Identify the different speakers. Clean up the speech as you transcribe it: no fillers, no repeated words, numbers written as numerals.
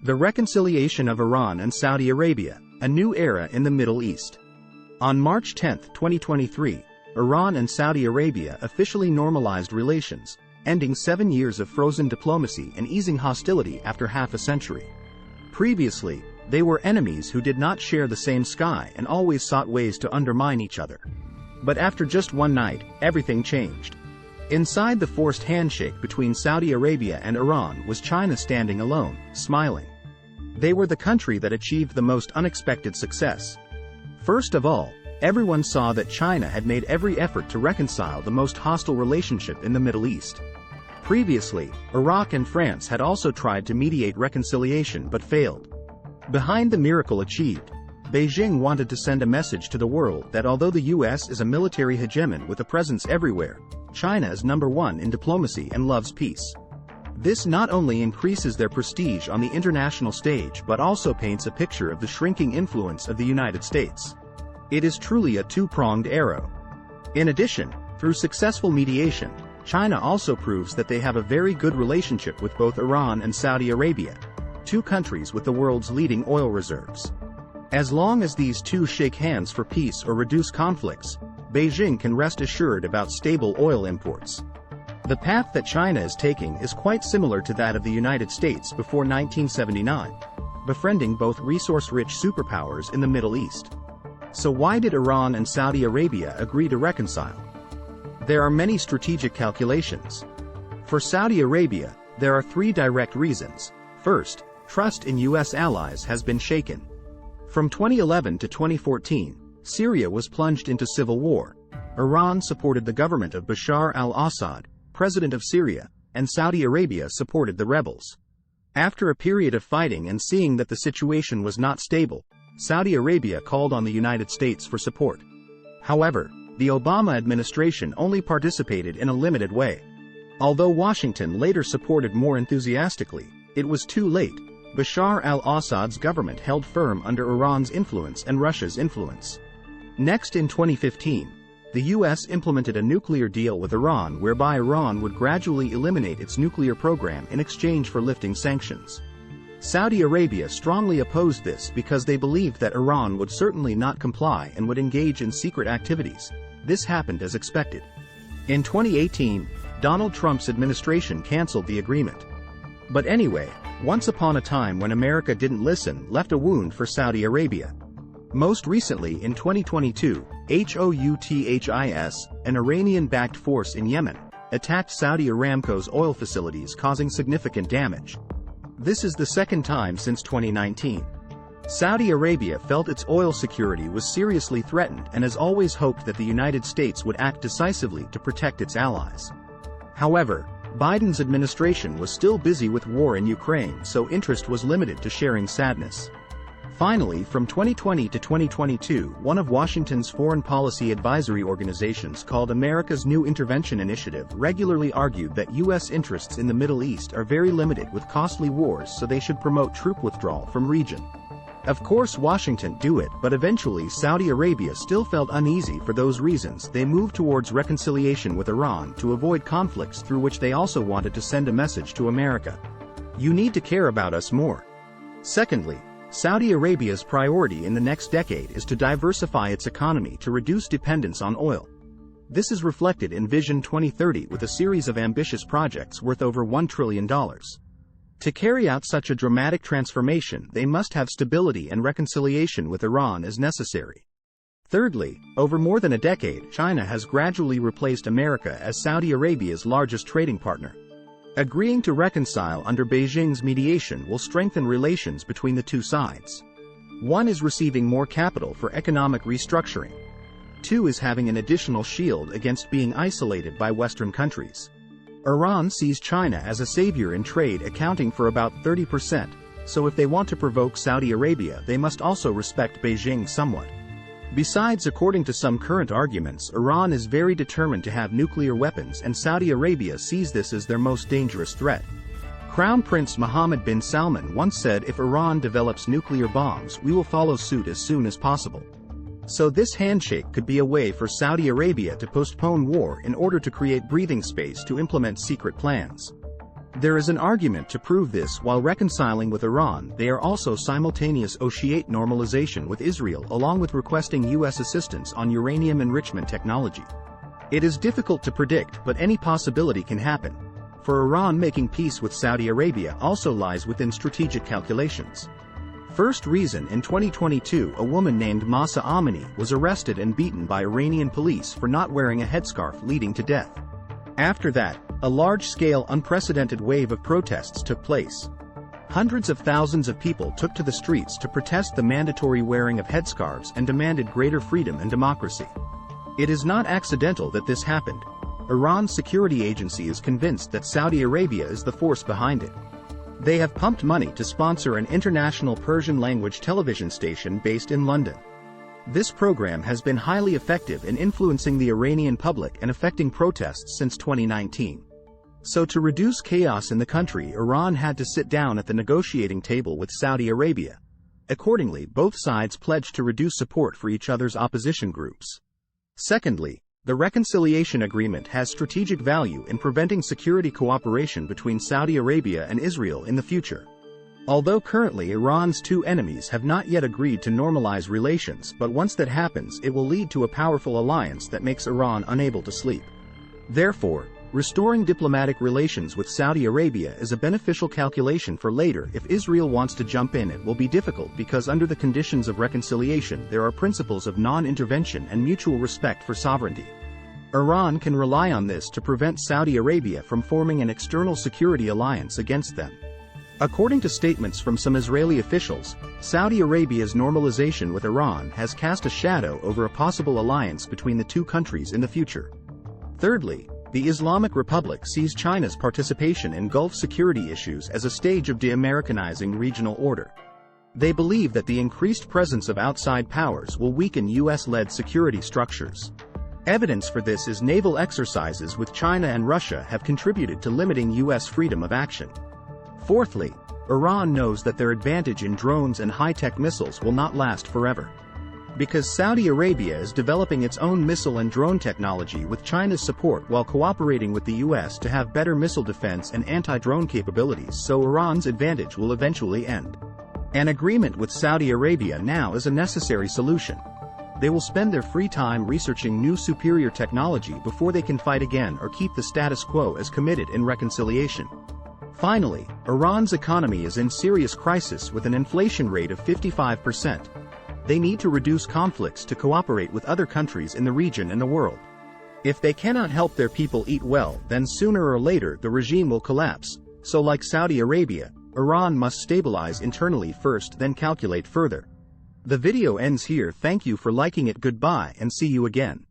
Speaker 1: The reconciliation of Iran and Saudi Arabia, a new era in the Middle East. On March 10, 2023, Iran and Saudi Arabia officially normalized relations, ending 7 years of frozen diplomacy and easing hostility after half a century. Previously, they were enemies who did not share the same sky and always sought ways to undermine each other. But after just one night, everything changed. Inside the forced handshake between Saudi Arabia and Iran was China standing alone, smiling. They were the country that achieved the most unexpected success. First of all, everyone saw that China had made every effort to reconcile the most hostile relationship in the Middle East. Previously, Iraq and France had also tried to mediate reconciliation but failed. Behind the miracle achieved, Beijing wanted to send a message to the world that although the US is a military hegemon with a presence everywhere, China is number one in diplomacy and loves peace. This not only increases their prestige on the international stage but also paints a picture of the shrinking influence of the United States. It is truly a two-pronged arrow. In addition, through successful mediation, China also proves that they have a very good relationship with both Iran and Saudi Arabia, two countries with the world's leading oil reserves. As long as these two shake hands for peace or reduce conflicts, Beijing can rest assured about stable oil imports. The path that China is taking is quite similar to that of the United States before 1979, befriending both resource-rich superpowers in the Middle East. So why did Iran and Saudi Arabia agree to reconcile? There are many strategic calculations. For Saudi Arabia, there are three direct reasons. First, trust in US allies has been shaken. From 2011 to 2014, Syria was plunged into civil war. Iran supported the government of Bashar al-Assad, president of Syria, and Saudi Arabia supported the rebels. After a period of fighting and seeing that the situation was not stable, Saudi Arabia called on the United States for support. However, the Obama administration only participated in a limited way. Although Washington later supported more enthusiastically, it was too late. Bashar al-Assad's government held firm under Iran's influence and Russia's influence. Next, in 2015, the US implemented a nuclear deal with Iran whereby Iran would gradually eliminate its nuclear program in exchange for lifting sanctions. Saudi Arabia strongly opposed this because they believed that Iran would certainly not comply and would engage in secret activities. This happened as expected. In 2018, Donald Trump's administration canceled the agreement. But anyway, once upon a time when America didn't listen left a wound for Saudi Arabia. Most recently in 2022, Houthis, an Iranian-backed force in Yemen, attacked Saudi Aramco's oil facilities causing significant damage. This is the second time since 2019. Saudi Arabia felt its oil security was seriously threatened and has always hoped that the United States would act decisively to protect its allies. However, Biden's administration was still busy with war in Ukraine, so interest was limited to sharing sadness. Finally, from 2020 to 2022, one of Washington's foreign policy advisory organizations called America's New Intervention Initiative regularly argued that U.S. interests in the Middle East are very limited with costly wars, so they should promote troop withdrawal from region. Of course Washington do it, but eventually Saudi Arabia still felt uneasy. For those reasons they moved towards reconciliation with Iran to avoid conflicts, through which they also wanted to send a message to America. You need to care about us more. Secondly, Saudi Arabia's priority in the next decade is to diversify its economy to reduce dependence on oil. This is reflected in Vision 2030 with a series of ambitious projects worth over $1 trillion. To carry out such a dramatic transformation, they must have stability, and reconciliation with Iran is necessary. Thirdly, over more than a decade, China has gradually replaced America as Saudi Arabia's largest trading partner. Agreeing to reconcile under Beijing's mediation will strengthen relations between the two sides. One is receiving more capital for economic restructuring. Two is having an additional shield against being isolated by Western countries. Iran sees China as a savior in trade, accounting for about 30%, so if they want to provoke Saudi Arabia, they must also respect Beijing somewhat. Besides, according to some current arguments, Iran is very determined to have nuclear weapons, and Saudi Arabia sees this as their most dangerous threat. Crown Prince Mohammed bin Salman once said, "If Iran develops nuclear bombs, we will follow suit as soon as possible." So this handshake could be a way for Saudi Arabia to postpone war in order to create breathing space to implement secret plans. There is an argument to prove this. While reconciling with Iran, they are also simultaneous negotiate normalization with Israel along with requesting U.S. assistance on uranium enrichment technology. It is difficult to predict, but any possibility can happen. For Iran, making peace with Saudi Arabia also lies within strategic calculations. First reason: in 2022, a woman named Mahsa Amini was arrested and beaten by Iranian police for not wearing a headscarf, leading to death. After that, a large-scale, unprecedented wave of protests took place. Hundreds of thousands of people took to the streets to protest the mandatory wearing of headscarves and demanded greater freedom and democracy. It is not accidental that this happened. Iran's security agency is convinced that Saudi Arabia is the force behind it. They have pumped money to sponsor an international Persian-language television station based in London. This program has been highly effective in influencing the Iranian public and affecting protests since 2019. So to reduce chaos in the country, Iran had to sit down at the negotiating table with Saudi Arabia. Accordingly, both sides pledged to reduce support for each other's opposition groups. Secondly, the reconciliation agreement has strategic value in preventing security cooperation between Saudi Arabia and Israel in the future. Although currently Iran's two enemies have not yet agreed to normalize relations, but once that happens, it will lead to a powerful alliance that makes Iran unable to sleep. Therefore, restoring diplomatic relations with Saudi Arabia is a beneficial calculation for later. If Israel wants to jump in, it will be difficult because under the conditions of reconciliation there are principles of non-intervention and mutual respect for sovereignty. Iran can rely on this to prevent Saudi Arabia from forming an external security alliance against them. According to statements from some Israeli officials, Saudi Arabia's normalization with Iran has cast a shadow over a possible alliance between the two countries in the future. Thirdly, the Islamic Republic sees China's participation in Gulf security issues as a stage of de-Americanizing regional order. They believe that the increased presence of outside powers will weaken US-led security structures. Evidence for this is naval exercises with China and Russia have contributed to limiting US freedom of action. Fourthly, Iran knows that their advantage in drones and high-tech missiles will not last forever. Because Saudi Arabia is developing its own missile and drone technology with China's support while cooperating with the US to have better missile defense and anti-drone capabilities, so Iran's advantage will eventually end. An agreement with Saudi Arabia now is a necessary solution. They will spend their free time researching new superior technology before they can fight again or keep the status quo as committed in reconciliation. Finally, Iran's economy is in serious crisis with an inflation rate of 55%. They need to reduce conflicts to cooperate with other countries in the region and the world. If they cannot help their people eat well, then sooner or later the regime will collapse. So like Saudi Arabia, Iran must stabilize internally first, then calculate further. The video ends here. Thank you for liking it. Goodbye and see you again.